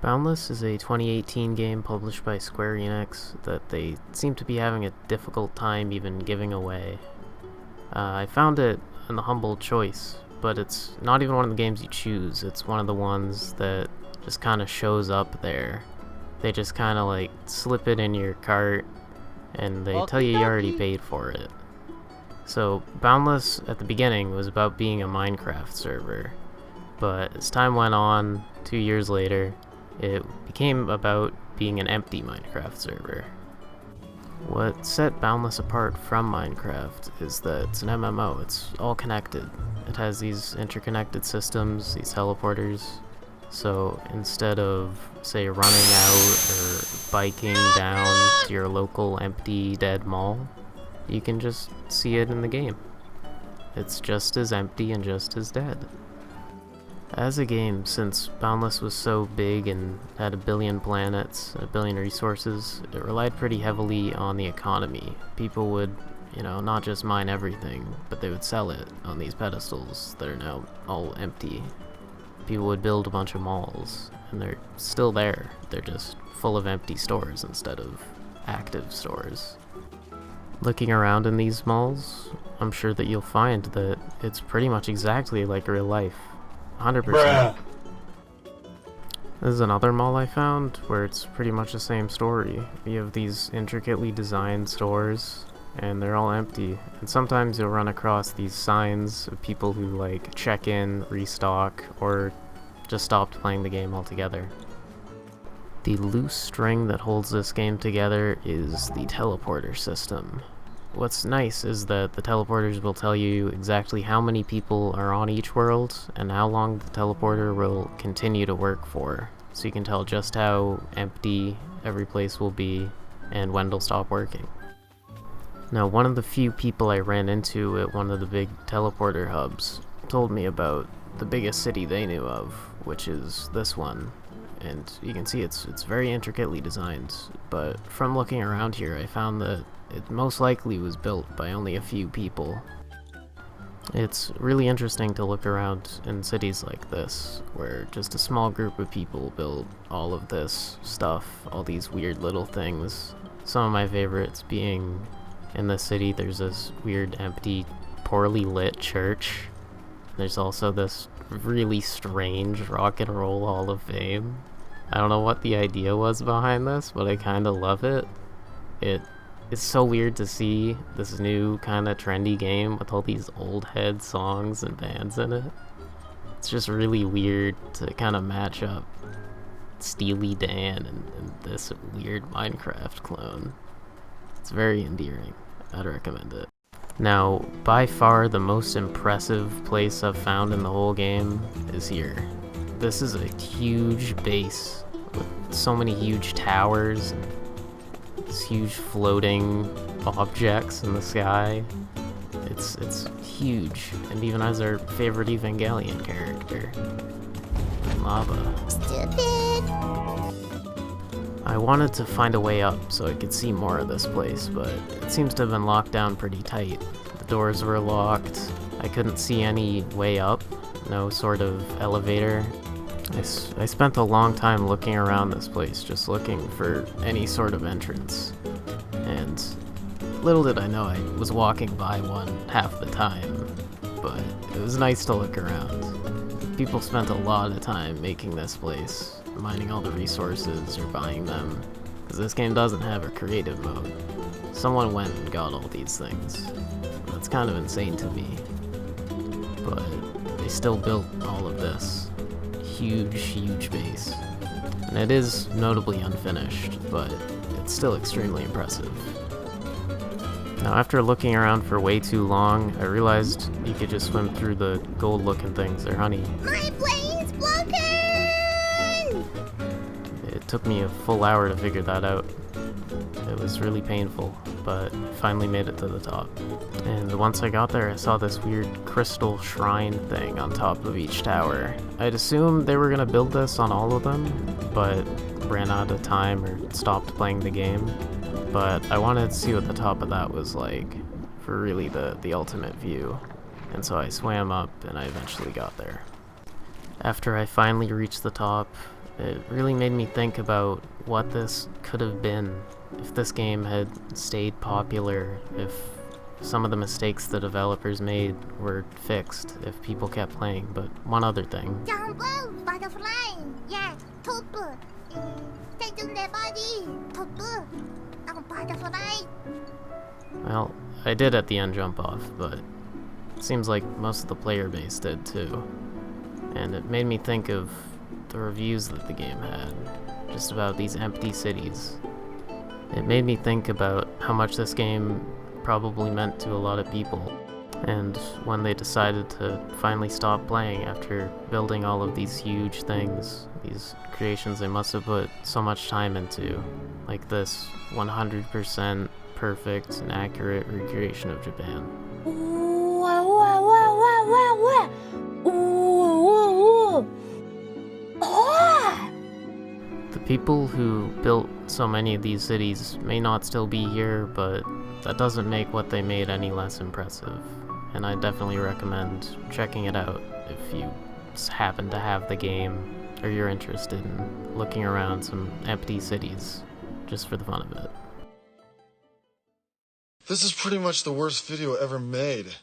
Boundless is a 2018 game published by Square Enix that they seem to be having a difficult time even giving away. I found it an humble choice, but it's not even one of the games you choose. It's one of the ones that just kind of shows up there. They just kind of like slip it in your cart and they tell you already paid for it. So Boundless at the beginning was about being a Minecraft server, but as time went on, 2 years later, it became about being an empty Minecraft server. What set Boundless apart from Minecraft is that it's an MMO, it's all connected. It has these interconnected systems, these teleporters, so instead of, say, running out or biking down to your local empty dead mall, you can just see it in the game. It's just as empty and just as dead. As a game, since Boundless was so big and had 1 billion planets and 1 billion resources, it relied pretty heavily on the economy. People would, not just mine everything, but they would sell it on these pedestals that are now all empty. People would build a bunch of malls, and they're still there. They're just full of empty stores instead of active stores. Looking around in these malls, I'm sure that you'll find that it's pretty much exactly like real life. 100%. Bruh. This is another mall I found where it's pretty much the same story. You have these intricately designed stores and they're all empty, and sometimes you'll run across these signs of people who like check in, restock, or just stopped playing the game altogether. The loose string that holds this game together is the teleporter system. What's nice is that the teleporters will tell you exactly how many people are on each world and how long the teleporter will continue to work for, so you can tell just how empty every place will be and when it'll stop working. Now, one of the few people I ran into at one of the big teleporter hubs told me about the biggest city they knew of, which is this one. And you can see it's very intricately designed, but from looking around here I found that it most likely was built by only a few people. It's really interesting to look around in cities like this, where just a small group of people build all of this stuff, all these weird little things. Some of my favorites being, in this city there's this weird empty, poorly lit church. There's also this really strange Rock and Roll Hall of Fame. I don't know what the idea was behind this, but I kinda love it. It's so weird to see this new kinda trendy game with all these old head songs and bands in it. It's just really weird to kinda match up Steely Dan and this weird Minecraft clone. It's very endearing. I'd recommend it. Now, by far the most impressive place I've found in the whole game is here. This is a huge base with so many huge towers and these huge floating objects in the sky. It's huge, and even has our favorite Evangelion character, Lava. Stupid! I wanted to find a way up so I could see more of this place, but it seems to have been locked down pretty tight. The doors were locked, I couldn't see any way up, no sort of elevator. I spent a long time looking around this place, just looking for any sort of entrance. And little did I know I was walking by one half the time, but it was nice to look around. People spent a lot of time making this place, mining all the resources or buying them, because this game doesn't have a creative mode. Someone went and got all these things. That's kind of insane to me. But they still built all of this. Huge base. And it is notably unfinished, but it's still extremely impressive. Now, after looking around for way too long, I realized you could just swim through the gold-looking things. They're honey. My brain's broken! It took me a full hour to figure that out. It was really painful, but I finally made it to the top. And once I got there, I saw this weird crystal shrine thing on top of each tower. I'd assumed they were gonna build this on all of them, but ran out of time or stopped playing the game. But I wanted to see what the top of that was like, for really the ultimate view. And so I swam up and I eventually got there. After I finally reached the top, It really made me think about what this could have been if this game had stayed popular, if some of the mistakes the developers made were fixed, if people kept playing. But one other thing. Jump up, butterfly. Yeah, top. Take on their body. Top. Oh, butterfly. Well, I did at the end jump off, but it seems like most of the player base did too. And it made me think of the reviews that the game had, just about these empty cities. It made me think about how much this game probably meant to a lot of people, and when they decided to finally stop playing after building all of these huge things, these creations they must have put so much time into, like this 100% perfect and accurate recreation of Japan. The people who built so many of these cities may not still be here, but that doesn't make what they made any less impressive. And I definitely recommend checking it out if you happen to have the game, or you're interested in looking around some empty cities, just for the fun of it. This is pretty much the worst video ever made.